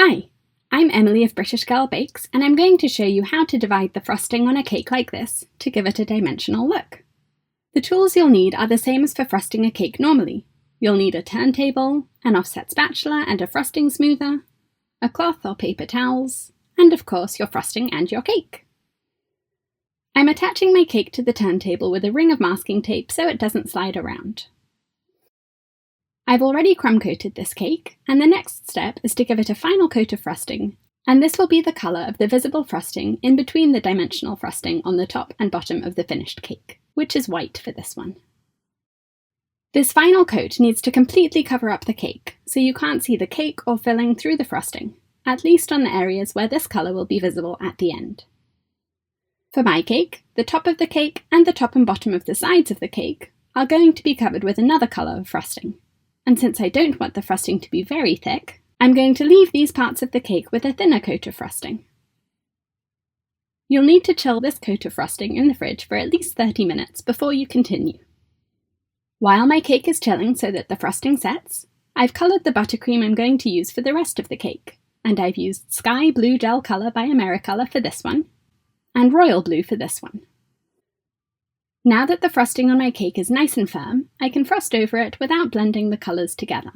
Hi, I'm Emily of British Girl Bakes, and I'm going to show you how to divide the frosting on a cake like this to give it a dimensional look. The tools you'll need are the same as for frosting a cake normally. You'll need a turntable, an offset spatula and a frosting smoother, a cloth or paper towels, and of course your frosting and your cake. I'm attaching my cake to the turntable with a ring of masking tape so it doesn't slide around. I've already crumb-coated this cake, and the next step is to give it a final coat of frosting, and this will be the colour of the visible frosting in between the dimensional frosting on the top and bottom of the finished cake, which is white for this one. This final coat needs to completely cover up the cake, so you can't see the cake or filling through the frosting, at least on the areas where this colour will be visible at the end. For my cake, the top of the cake and the top and bottom of the sides of the cake are going to be covered with another colour of frosting. And since I don't want the frosting to be very thick, I'm going to leave these parts of the cake with a thinner coat of frosting. You'll need to chill this coat of frosting in the fridge for at least 30 minutes before you continue. While my cake is chilling so that the frosting sets, I've coloured the buttercream I'm going to use for the rest of the cake, and I've used Sky Blue Gel Colour by Americolour for this one, and Royal Blue for this one. Now that the frosting on my cake is nice and firm, I can frost over it without blending the colours together.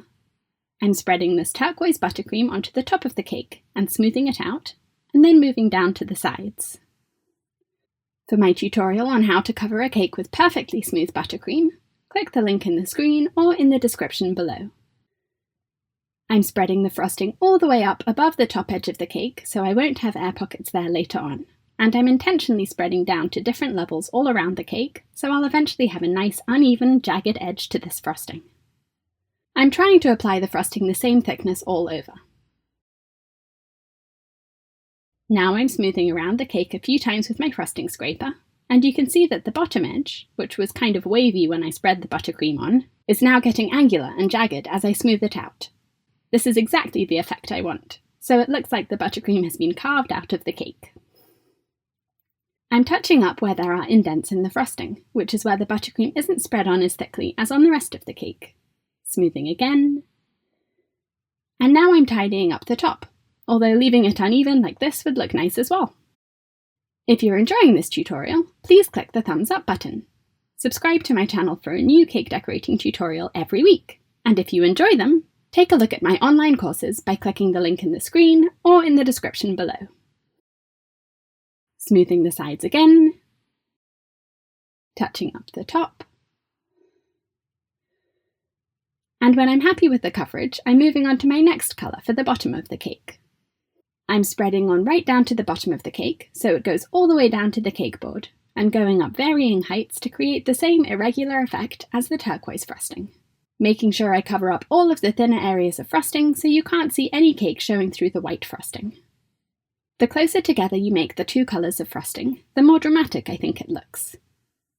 I'm spreading this turquoise buttercream onto the top of the cake and smoothing it out, and then moving down to the sides. For my tutorial on how to cover a cake with perfectly smooth buttercream, click the link in the screen or in the description below. I'm spreading the frosting all the way up above the top edge of the cake so I won't have air pockets there later on. And I'm intentionally spreading down to different levels all around the cake, so I'll eventually have a nice uneven, jagged edge to this frosting. I'm trying to apply the frosting the same thickness all over. Now I'm smoothing around the cake a few times with my frosting scraper, and you can see that the bottom edge, which was kind of wavy when I spread the buttercream on, is now getting angular and jagged as I smooth it out. This is exactly the effect I want, so it looks like the buttercream has been carved out of the cake. I'm touching up where there are indents in the frosting, which is where the buttercream isn't spread on as thickly as on the rest of the cake. Smoothing again. And now I'm tidying up the top, although leaving it uneven like this would look nice as well. If you're enjoying this tutorial, please click the thumbs up button. Subscribe to my channel for a new cake decorating tutorial every week. And if you enjoy them, take a look at my online courses by clicking the link in the screen or in the description below. Smoothing the sides again, touching up the top. And when I'm happy with the coverage, I'm moving on to my next colour for the bottom of the cake. I'm spreading on right down to the bottom of the cake, so it goes all the way down to the cake board, and going up varying heights to create the same irregular effect as the turquoise frosting. Making sure I cover up all of the thinner areas of frosting so you can't see any cake showing through the white frosting. The closer together you make the two colours of frosting, the more dramatic I think it looks.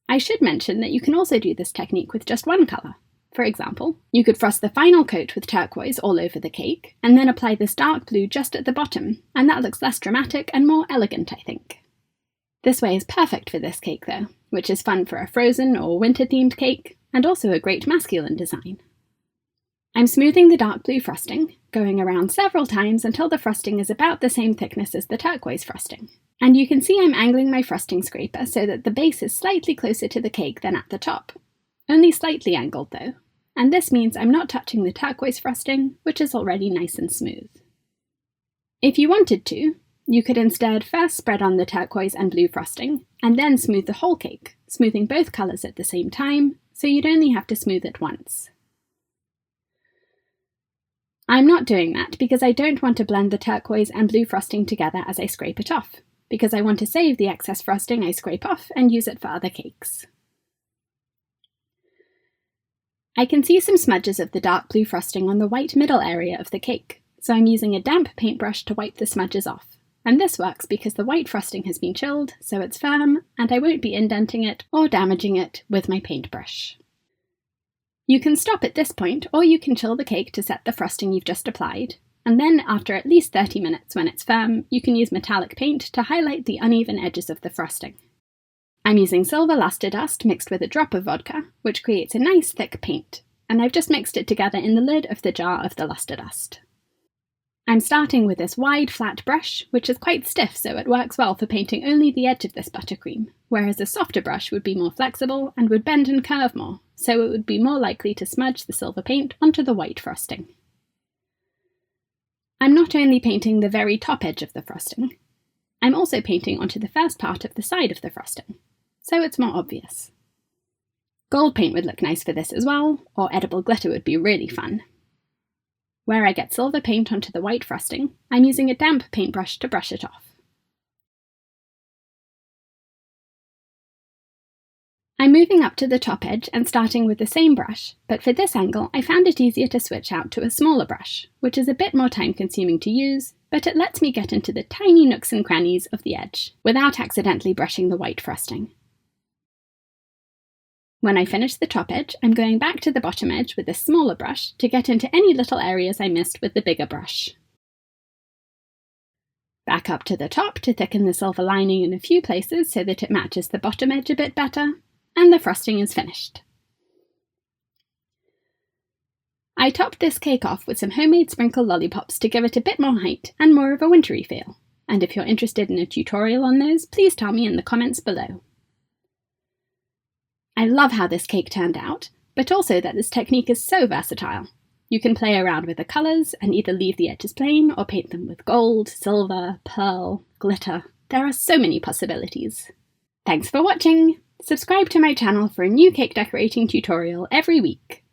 I should mention that you can also do this technique with just one colour. For example, you could frost the final coat with turquoise all over the cake, and then apply this dark blue just at the bottom, and that looks less dramatic and more elegant, I think. This way is perfect for this cake though, which is fun for a frozen or winter-themed cake, and also a great masculine design. I'm smoothing the dark blue frosting, going around several times until the frosting is about the same thickness as the turquoise frosting. And you can see I'm angling my frosting scraper so that the base is slightly closer to the cake than at the top. Only slightly angled though, and this means I'm not touching the turquoise frosting, which is already nice and smooth. If you wanted to, you could instead first spread on the turquoise and blue frosting, and then smooth the whole cake, smoothing both colours at the same time, so you'd only have to smooth it once. I'm not doing that because I don't want to blend the turquoise and blue frosting together as I scrape it off, because I want to save the excess frosting I scrape off and use it for other cakes. I can see some smudges of the dark blue frosting on the white middle area of the cake, so I'm using a damp paintbrush to wipe the smudges off, and this works because the white frosting has been chilled, so it's firm, and I won't be indenting it or damaging it with my paintbrush. You can stop at this point, or you can chill the cake to set the frosting you've just applied, and then after at least 30 minutes when it's firm, you can use metallic paint to highlight the uneven edges of the frosting. I'm using silver luster dust mixed with a drop of vodka, which creates a nice thick paint, and I've just mixed it together in the lid of the jar of the luster dust. I'm starting with this wide flat brush, which is quite stiff, so it works well for painting only the edge of this buttercream, whereas a softer brush would be more flexible and would bend and curve more, so it would be more likely to smudge the silver paint onto the white frosting. I'm not only painting the very top edge of the frosting, I'm also painting onto the first part of the side of the frosting, so it's more obvious. Gold paint would look nice for this as well, or edible glitter would be really fun. Where I get silver paint onto the white frosting, I'm using a damp paintbrush to brush it off. I'm moving up to the top edge and starting with the same brush, but for this angle I found it easier to switch out to a smaller brush, which is a bit more time consuming to use, but it lets me get into the tiny nooks and crannies of the edge, without accidentally brushing the white frosting. When I finish the top edge, I'm going back to the bottom edge with a smaller brush to get into any little areas I missed with the bigger brush. Back up to the top to thicken the silver lining in a few places so that it matches the bottom edge a bit better, and the frosting is finished. I topped this cake off with some homemade sprinkle lollipops to give it a bit more height and more of a wintry feel, and if you're interested in a tutorial on those, please tell me in the comments below. I love how this cake turned out, but also that this technique is so versatile. You can play around with the colours and either leave the edges plain or paint them with gold, silver, pearl, glitter. There are so many possibilities. Thanks for watching! Subscribe to my channel for a new cake decorating tutorial every week.